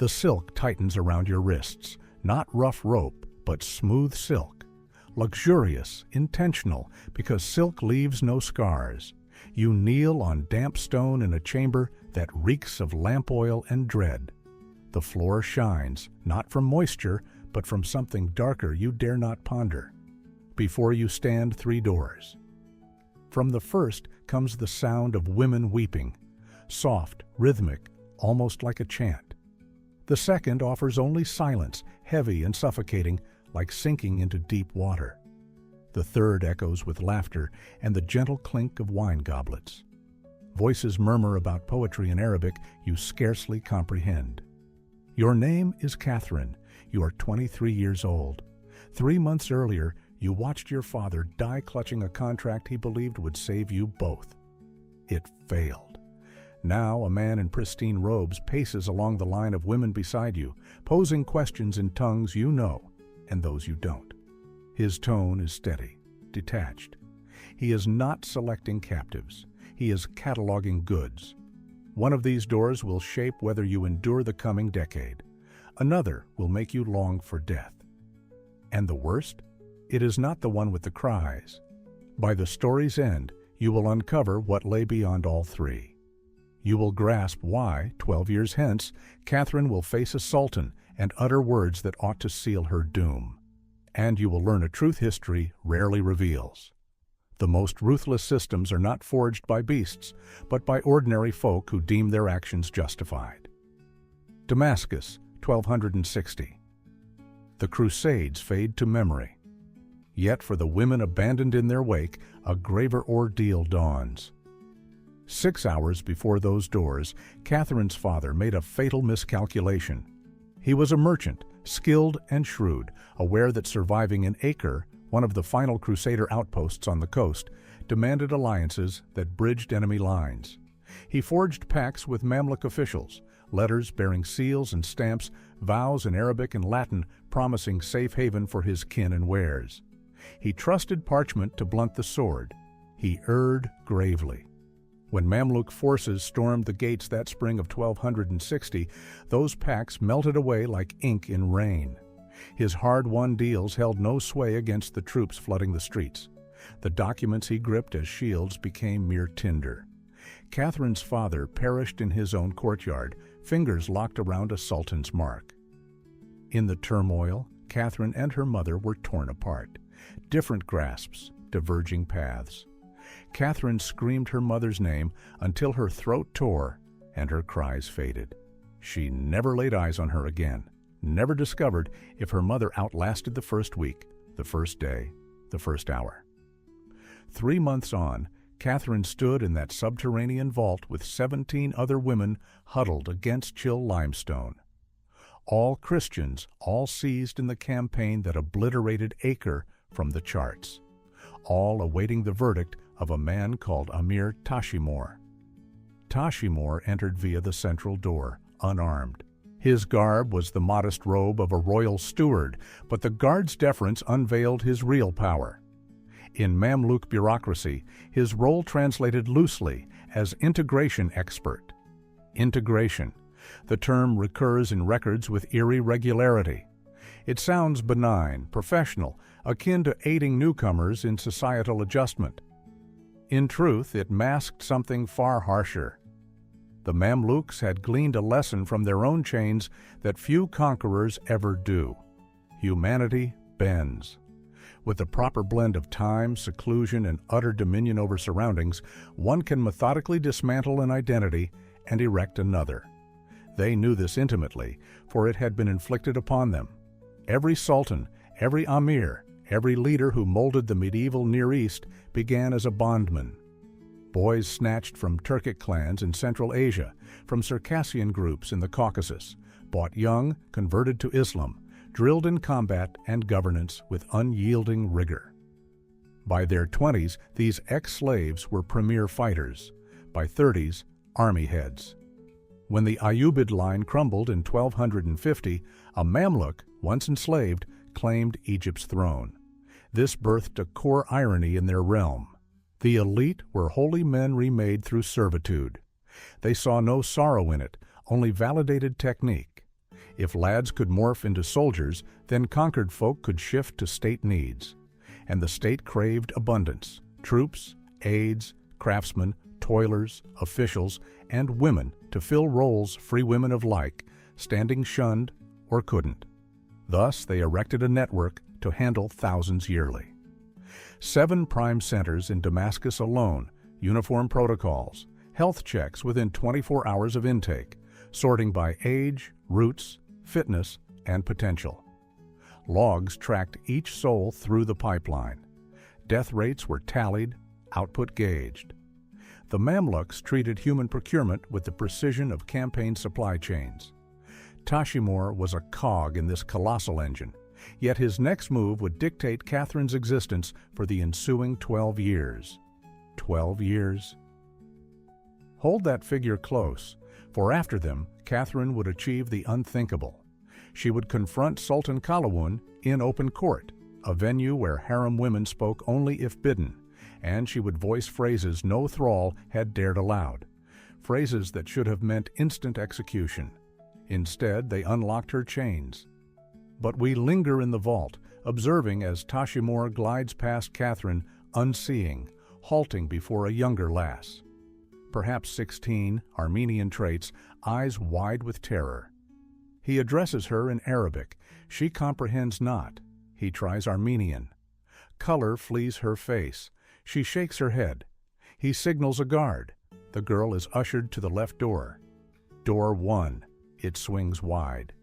The silk tightens around your wrists, not rough rope, but smooth silk. Luxurious, intentional, because silk leaves no scars. You kneel on damp stone in a chamber that reeks of lamp oil and dread. The floor shines, not from moisture, but from something darker you dare not ponder. Before you stand 3 doors. From the first comes the sound of women weeping, soft, rhythmic, almost like a chant. The second offers only silence, heavy and suffocating, like sinking into deep water. The third echoes with laughter and the gentle clink of wine goblets. Voices murmur about poetry in Arabic you scarcely comprehend. Your name is Catherine. You are 23 years old. 3 months earlier, you watched your father die clutching a contract he believed would save you both. It failed. Now a man in pristine robes paces along the line of women beside you, posing questions in tongues you know and those you don't. His tone is steady, detached. He is not selecting captives. He is cataloging goods. One of these doors will shape whether you endure the coming decade. Another will make you long for death. And the worst? It is not the one with the cries. By the story's end, you will uncover what lay beyond all three. You will grasp why, 12 years hence, Catherine will face a sultan and utter words that ought to seal her doom. And you will learn a truth history rarely reveals. The most ruthless systems are not forged by beasts, but by ordinary folk who deem their actions justified. Damascus, 1260. The Crusades fade to memory. Yet for the women abandoned in their wake, a graver ordeal dawns. 6 hours before those doors, Catherine's father made a fatal miscalculation. He was a merchant, skilled and shrewd, aware that surviving in Acre, one of the final Crusader outposts on the coast, demanded alliances that bridged enemy lines. He forged pacts with Mamluk officials, letters bearing seals and stamps, vows in Arabic and Latin promising safe haven for his kin and wares. He trusted parchment to blunt the sword. He erred gravely. When Mamluk forces stormed the gates that spring of 1260, those pacts melted away like ink in rain. His hard-won deals held no sway against the troops flooding the streets. The documents he gripped as shields became mere tinder. Catherine's father perished in his own courtyard, fingers locked around a sultan's mark. In the turmoil, Catherine and her mother were torn apart. Different grasps, diverging paths. Catherine screamed her mother's name until her throat tore and her cries faded. She never laid eyes on her again, never discovered if her mother outlasted the first week, the first day, the first hour. 3 months on, Catherine stood in that subterranean vault with 17 other women huddled against chill limestone. All Christians, all seized in the campaign that obliterated Acre from the charts. All awaiting the verdict of a man called Amir Tashimor. Tashimor entered via the central door, unarmed. His garb was the modest robe of a royal steward, but the guard's deference unveiled his real power. In Mamluk bureaucracy, his role translated loosely as integration expert. Integration. The term recurs in records with eerie regularity. It sounds benign, professional, akin to aiding newcomers in societal adjustment. In truth, it masked something far harsher. The Mamluks had gleaned a lesson from their own chains that few conquerors ever do. Humanity bends. With the proper blend of time, seclusion, and utter dominion over surroundings, one can methodically dismantle an identity and erect another. They knew this intimately, for it had been inflicted upon them. Every sultan, every amir, every leader who molded the medieval Near East began as a bondman. Boys snatched from Turkic clans in Central Asia, from Circassian groups in the Caucasus, bought young, converted to Islam, drilled in combat and governance with unyielding rigor. By their 20s, these ex-slaves were premier fighters. By 30s, army heads. When the Ayyubid line crumbled in 1250, a Mamluk, once enslaved, claimed Egypt's throne. This birthed a core irony in their realm. The elite were holy men remade through servitude. They saw no sorrow in it, only validated technique. If lads could morph into soldiers, then conquered folk could shift to state needs. And the state craved abundance: troops, aides, craftsmen, toilers, officials, and women to fill roles free women of like, standing shunned or couldn't. Thus they erected a network to handle thousands yearly. 7 prime centers in Damascus alone, uniform protocols, health checks within 24 hours of intake, sorting by age, roots, fitness, and potential. Logs tracked each soul through the pipeline. Death rates were tallied, output gauged. The Mamluks treated human procurement with the precision of campaign supply chains. Tashimor was a cog in this colossal engine, yet his next move would dictate Catherine's existence for the ensuing 12 years. 12 years. Hold that figure close, for after them, Catherine would achieve the unthinkable. She would confront Sultan Qalawun in open court, a venue where harem women spoke only if bidden, and she would voice phrases no thrall had dared aloud, phrases that should have meant instant execution. Instead, they unlocked her chains. But we linger in the vault, observing as Tashimor glides past Catherine, unseeing, halting before a younger lass. Perhaps 16, Armenian traits, eyes wide with terror. He addresses her in Arabic. She comprehends not. He tries Armenian. Color flees her face. She shakes her head. He signals a guard. The girl is ushered to the left door. Door 1. It swings wide.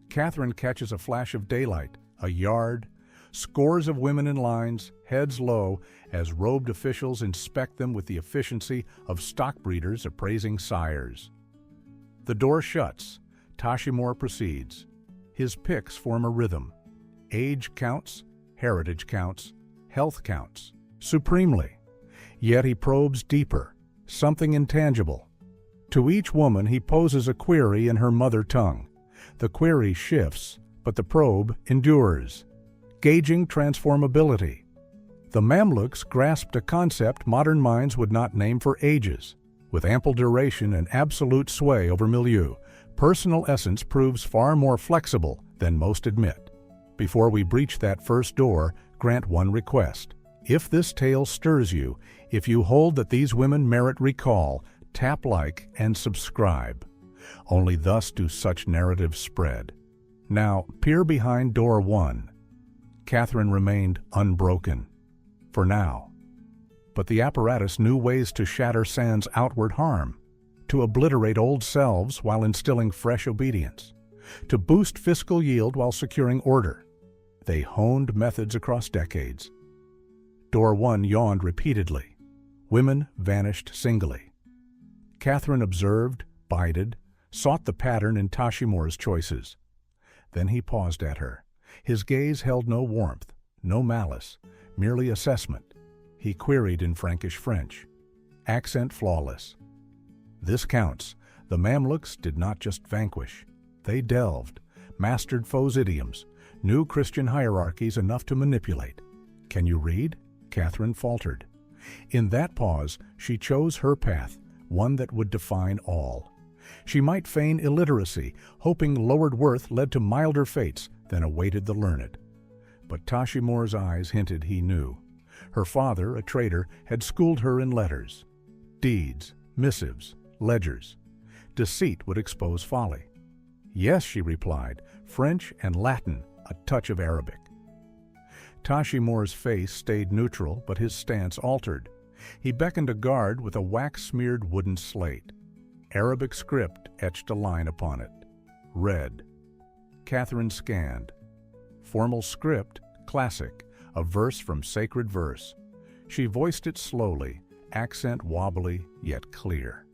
Catherine catches a flash of daylight, a yard, scores of women in lines, heads low, as robed officials inspect them with the efficiency of stock breeders appraising sires. The door shuts. Tashimor proceeds. His picks form a rhythm. Age counts, heritage counts, health counts, supremely. Yet he probes deeper, something intangible. To each woman he poses a query in her mother tongue. The query shifts, but the probe endures, gauging transformability. The Mamluks grasped a concept modern minds would not name for ages. With ample duration and absolute sway over milieu, personal essence proves far more flexible than most admit. Before we breach that first door, grant one request. If this tale stirs you, if you hold that these women merit recall, tap like and subscribe. Only thus do such narratives spread. Now, peer behind door 1. Catherine remained unbroken. For now. But the apparatus knew ways to shatter Sand's outward harm, to obliterate old selves while instilling fresh obedience, to boost fiscal yield while securing order. They honed methods across decades. Door 1 yawned repeatedly. Women vanished singly. Catherine observed, bided, sought the pattern in Tashimor's choices. Then he paused at her. His gaze held no warmth, no malice, merely assessment. He queried in Frankish French, accent flawless. This counts. The Mamluks did not just vanquish. They delved, mastered foes' idioms, knew Christian hierarchies enough to manipulate. Can you read? Catherine faltered. In that pause, she chose her path, one that would define all. She might feign illiteracy, hoping lowered worth led to milder fates than awaited the learned. But Tashimor's eyes hinted he knew. Her father, a trader, had schooled her in letters. Deeds, missives, ledgers. Deceit would expose folly. Yes, she replied, French and Latin, a touch of Arabic. Tashimor's face stayed neutral, but his stance altered. He beckoned a guard with a wax-smeared wooden slate. Arabic script etched a line upon it. Read. Catherine scanned. Formal script, classic, a verse from sacred verse. She voiced it slowly, accent wobbly yet clear.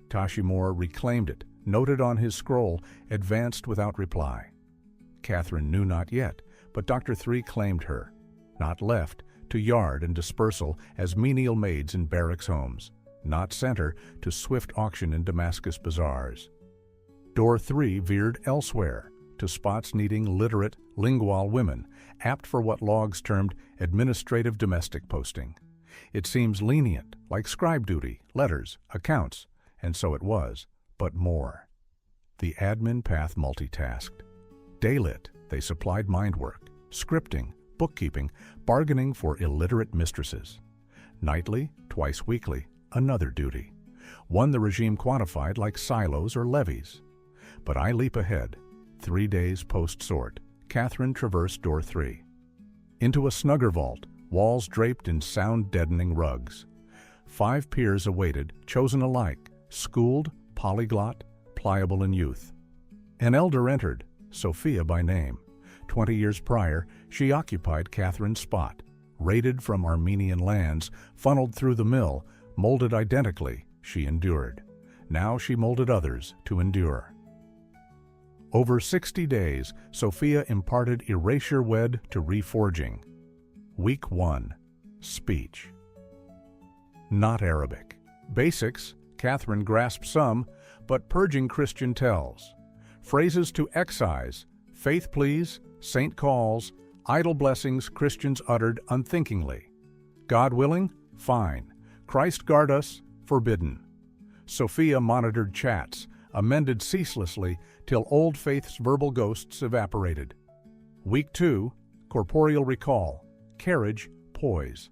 Tashimor reclaimed it, noted on his scroll, advanced without reply. Catherine knew not yet, but Dr. Three claimed her. Not left, to yard and dispersal as menial maids in barracks homes. Not sent her to swift auction in Damascus bazaars. Door 3 veered elsewhere, to spots needing literate, lingual women, apt for what logs termed administrative domestic posting. It seems lenient, like scribe duty, letters, accounts, and so it was, but more. The admin path multitasked. Daylit, they supplied mind work, scripting, bookkeeping, bargaining for illiterate mistresses. Nightly, twice weekly, another duty. One the regime quantified like silos or levies. But I leap ahead. 3 days post-sort, Catherine traversed door 3. Into a snugger vault, walls draped in sound-deadening rugs. 5 peers awaited, chosen alike, schooled, polyglot, pliable in youth. An elder entered, Sophia by name. 20 years prior, she occupied Catherine's spot. Raided from Armenian lands, funneled through the mill, molded identically, she endured. Now she molded others to endure. Over 60 days, Sophia imparted erasure wed to reforging. Week 1. Speech. Not Arabic. Basics, Catherine grasped some, but purging Christian tells. Phrases to excise, faith please, saint calls, idle blessings Christians uttered unthinkingly. God willing? Fine. Christ guard us? Forbidden. Sophia monitored chats, amended ceaselessly till old faith's verbal ghosts evaporated. Week 2, corporeal recall, carriage, poise.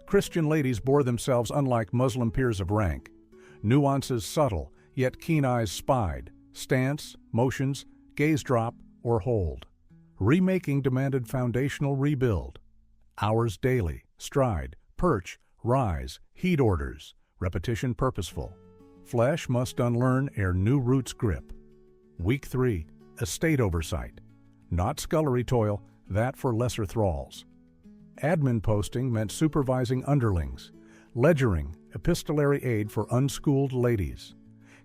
Christian ladies bore themselves unlike Muslim peers of rank. Nuances subtle, yet keen eyes spied, stance, motions, gaze drop, or hold. Remaking demanded foundational rebuild. Hours daily, stride, perch, rise, heed orders, repetition purposeful. Flesh must unlearn ere new roots grip. Week 3, estate oversight. Not scullery toil, that for lesser thralls. Admin posting meant supervising underlings. Ledgering, epistolary aid for unschooled ladies.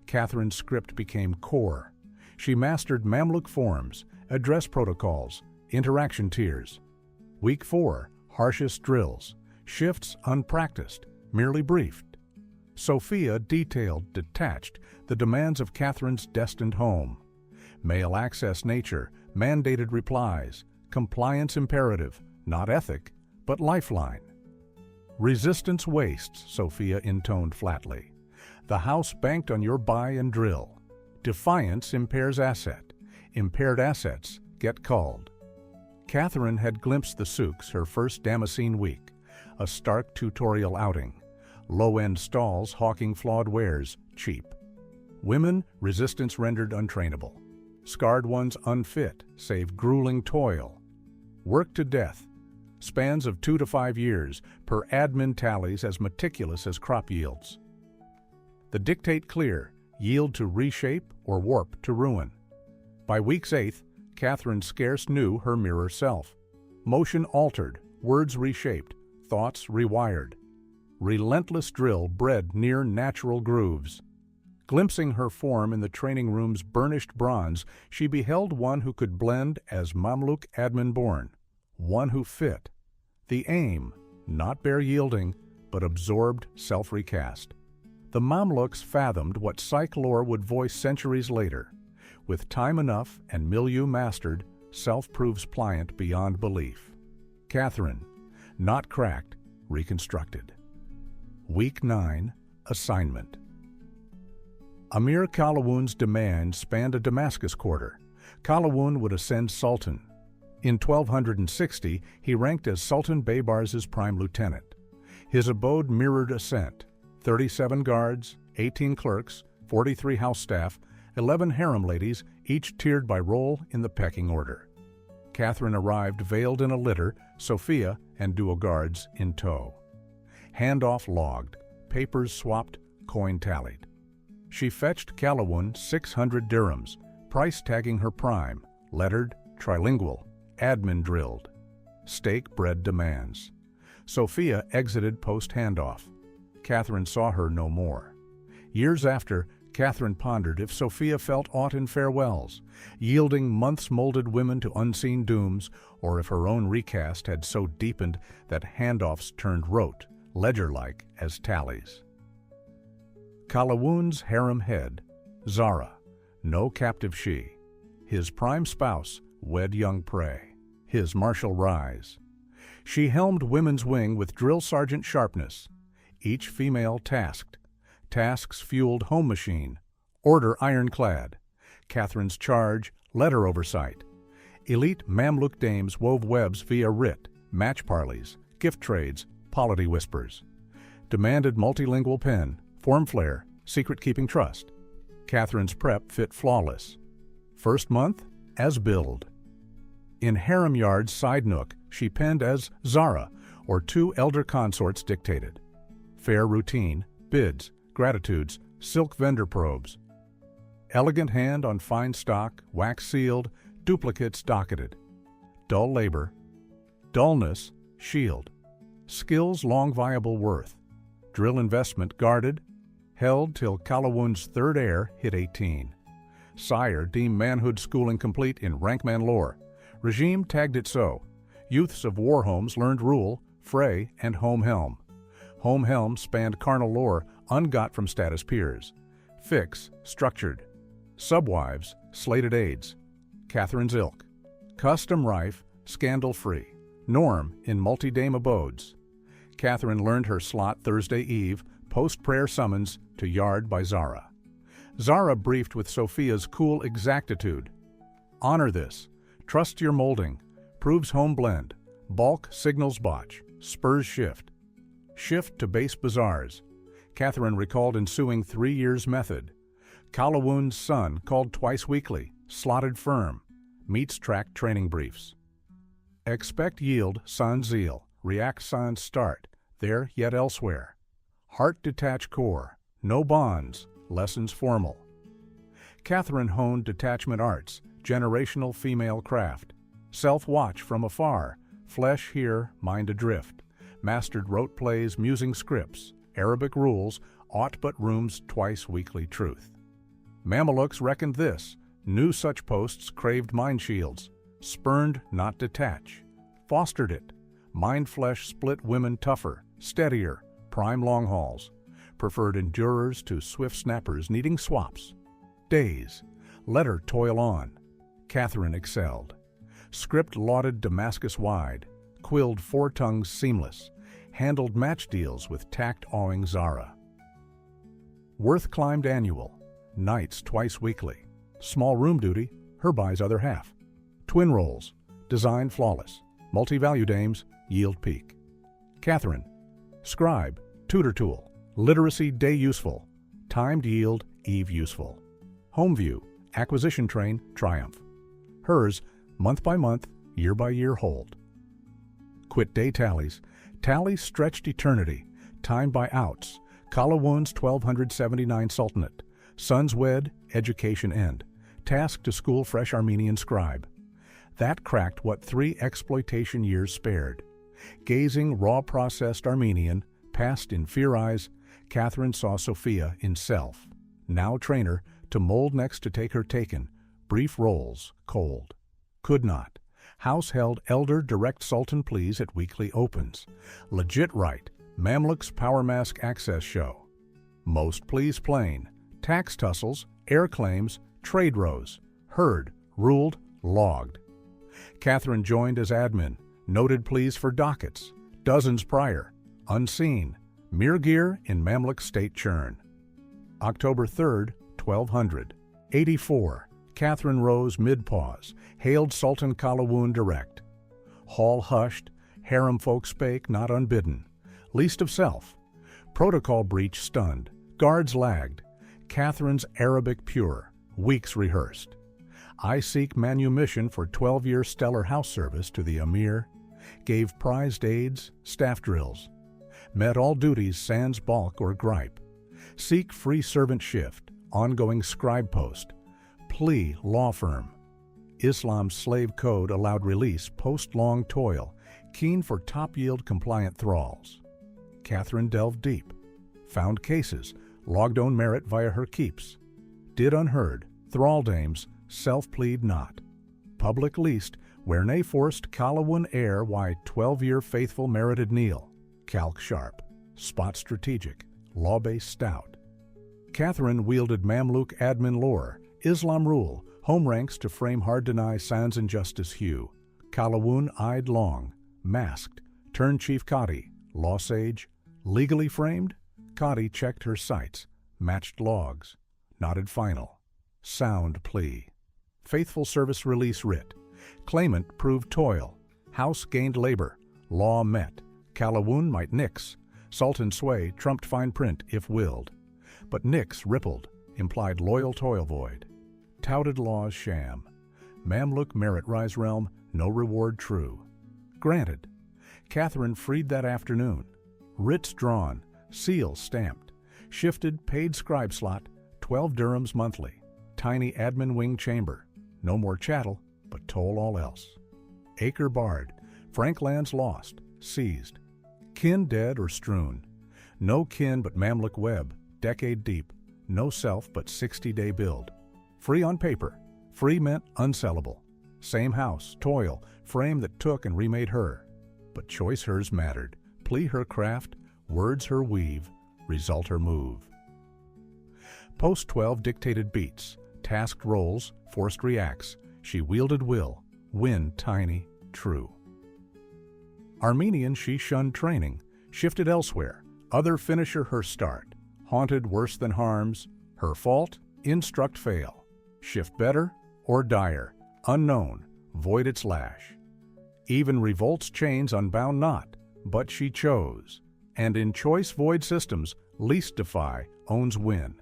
Catherine's script became core. She mastered Mamluk forms, address protocols, interaction tiers. Week 4, harshest drills. Shifts unpracticed, merely briefed. Sophia detailed, detached, the demands of Catherine's destined home. Male access nature, mandated replies, compliance imperative, not ethic, but lifeline. Resistance wastes, Sophia intoned flatly. The house banked on your buy and drill. Defiance impairs asset. Impaired assets get culled. Catherine had glimpsed the souks her first Damascene week, a stark tutorial outing. Low-end stalls hawking flawed wares, cheap. Women, resistance rendered untrainable. Scarred ones unfit, save grueling toil. Work to death. Spans of 2 to 5 years, per admin tallies as meticulous as crop yields. The dictate clear, yield to reshape or warp to ruin. By week's 8th, Catherine scarce knew her mirror self. Motion altered, words reshaped, thoughts rewired. Relentless drill bred near natural grooves. Glimpsing her form in the training room's burnished bronze, she beheld one who could blend as Mamluk admin born, one who fit. The aim, not bare yielding, but absorbed self-recast. The Mamluks fathomed what psych lore would voice centuries later. With time enough and milieu mastered, self proves pliant beyond belief. Catherine, not cracked, reconstructed. Week 9, Assignment. Amir Kalawun's demand spanned a Damascus quarter. Kalawun would ascend Sultan. In 1260, he ranked as Sultan Baybars's prime lieutenant. His abode mirrored ascent: 37 guards, 18 clerks, 43 house staff, 11 harem ladies, each tiered by role in the pecking order. Catherine arrived veiled in a litter, Sophia and duo guards in tow. Handoff logged, papers swapped, coin tallied. She fetched Kalawun 600 dirhams, price tagging her prime, lettered, trilingual, admin drilled. Stake bred demands. Sophia exited post-handoff. Catherine saw her no more. Years after, Catherine pondered if Sophia felt aught in farewells, yielding months-molded women to unseen dooms, or if her own recast had so deepened that handoffs turned rote, ledger-like as tallies. Kalawun's harem head, Zara, no captive she. His prime spouse, wed young prey. His martial rise. She helmed women's wing with drill sergeant sharpness. Each female tasked. Tasks fueled home machine. Order ironclad. Catherine's charge, letter oversight. Elite Mamluk dames wove webs via writ, match parleys, gift trades, polity whispers. Demanded multilingual pen, form flair, secret-keeping trust. Catherine's prep fit flawless. First month, as billed. In harem yard's side nook, she penned as Zara, or two elder consorts dictated. Fair routine, bids, gratitudes, silk vendor probes. Elegant hand on fine stock, wax-sealed, duplicates docketed. Dull labor. Dullness, shield. Skills long viable worth. Drill investment guarded. Held till Kalawun's third heir hit 18. Sire deemed manhood schooling complete in rankman lore. Regime tagged it so. Youths of war homes learned rule, fray, and home helm. Home helm spanned carnal lore ungot from status peers. Fix, structured. Subwives, slated aids. Catherine's ilk. Custom rife, scandal-free. Norm in multi-dame abodes. Catherine learned her slot Thursday eve, post-prayer summons to yard by Zara. Zara briefed with Sophia's cool exactitude. Honor this. Trust your molding. Proves home blend. Bulk signals botch. Spurs shift. Shift to base bazaars. Catherine recalled ensuing 3 years method. Kalawun's son called twice weekly. Slotted firm. Meets track training briefs. Expect yield sans zeal. React sans start. There yet elsewhere. Heart detached core. No bonds. Lessons formal. Catherine honed detachment arts. Generational female craft. Self-watch from afar. Flesh here, mind adrift. Mastered rote plays, musing scripts. Arabic rules. Aught but room's twice weekly truth. Mamluks reckoned this. Knew such posts craved mind shields. Spurned, not detach. Fostered it. Mind-flesh split women tougher, steadier, prime long hauls. Preferred endurers to swift snappers needing swaps. Days. Let her toil on. Catherine excelled. Script lauded Damascus wide. Quilled four tongues seamless. Handled match deals with tact awing Zara. Worth climbed annual. Nights twice weekly. Small room duty, her buy's other half. Twin rolls. Design flawless. Multi-value dames, yield peak. Catherine. Scribe, tutor tool. Literacy day useful. Timed yield, eve useful. Home view, acquisition train, triumph. Hers, month by month, year by year hold. Quit day tallies. Tallies stretched eternity. Timed by outs. Kalawun's 1279 sultanate. Sons wed, education end. Task to school fresh Armenian scribe. That cracked what 3 exploitation years spared. Gazing raw-processed Armenian, past in fear eyes, Catherine saw Sophia in self. Now trainer, to mold next to take her taken. Brief roles, cold. Could not. House held elder direct sultan pleas at weekly opens. Legit right, Mamluk's power mask access show. Most pleas plain. Tax tussles, air claims, trade rows. Heard, ruled, logged. Catherine joined as admin, noted pleas for dockets, dozens prior, unseen, mere gear in Mamluk state churn. October 3rd, 1200, 84, Catherine rose mid-pause, hailed Sultan Kalawun direct. Hall hushed, harem folk spake not unbidden, least of self. Protocol breach stunned, guards lagged, Catherine's Arabic pure, weeks rehearsed. I seek manumission for 12-year stellar house service to the Emir, gave prized aids, staff drills, met all duties sans balk or gripe, seek free servant shift, ongoing scribe post, plea law firm. Islam's slave code allowed release post-long toil, keen for top-yield compliant thralls. Catherine delved deep, found cases, logged own merit via her keeps, did unheard, thrall dames, self-plead not. Public least, where nay forced Kalawun heir why 12-year faithful merited kneel. Calc sharp, spot strategic, law-based stout. Catherine wielded Mamluk admin lore, Islam rule, home ranks to frame hard deny sans injustice hue. Kalawun eyed long, masked, turned chief Qadi, law sage, legally framed. Qadi checked her sights, matched logs, nodded final. Sound plea. Faithful service release writ. Claimant proved toil. House gained labor. Law met. Calhoun might nix. Sultan sway trumped fine print if willed. But nix rippled, implied loyal toil void. Touted laws sham. Mamluk merit rise realm, no reward true. Granted. Catherine freed that afternoon. Writs drawn, seals stamped. Shifted paid scribe slot, 12 dirhams monthly. Tiny admin wing chamber. No more chattel, but toll all else. Acre barred. Frank lands lost, seized. Kin dead or strewn. No kin but Mamluk web, decade deep. No self but 60-day build. Free on paper. Free meant unsellable. Same house, toil, frame that took and remade her. But choice hers mattered. Plea her craft, words her weave, result her move. Post 12 dictated beats, tasked roles, forced reacts. She wielded will, win tiny, true. Armenian she shunned training, shifted elsewhere. Other finisher her start. Haunted worse than harms. Her fault, instruct fail. Shift better or dire, unknown, void its lash. Even revolt's chains unbound not, but she chose. And in choice void systems, least defy, owns win.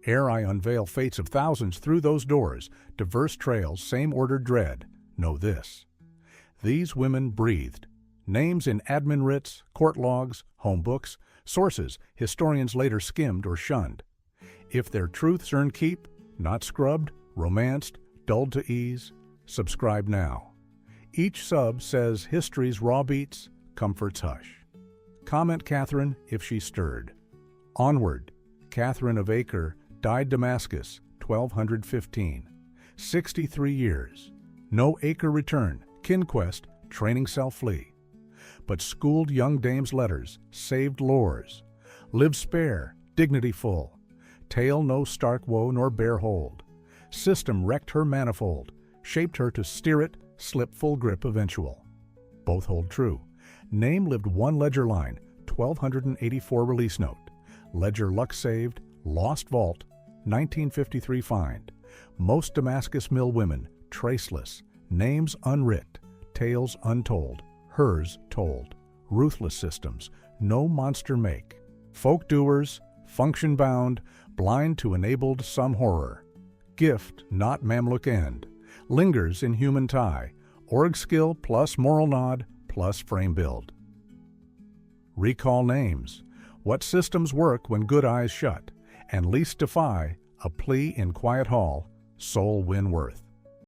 Ere I unveil fates of thousands through those doors, diverse trails, same ordered dread, know this. These women breathed. Names in admin writs, court logs, home books, sources historians later skimmed or shunned. If their truths earn keep, not scrubbed, romanced, dulled to ease, subscribe now. Each sub says history's raw beats, comfort's hush. Comment Catherine if she stirred. Onward, Catherine of Acre died Damascus, 1215. 63 years. No Acre return, kinquest, training self flee. But schooled young dame's letters, saved lores. Live spare, dignity full. Tale no stark woe nor bare hold. System wrecked her manifold, shaped her to steer it, slip full grip eventual. Both hold true. Name lived one ledger line, 1284 release note. Ledger luck saved, lost vault, 1953 find. Most Damascus mill women, traceless, names unwrit, tales untold, hers told. Ruthless systems, no monster make. Folk doers, function bound, blind to enabled some horror. Gift, not Mamluk end, lingers in human tie, org skill plus moral nod plus frame build. Recall names, what systems work when good eyes shut, and least defy, a plea in quiet hall, soul win worth.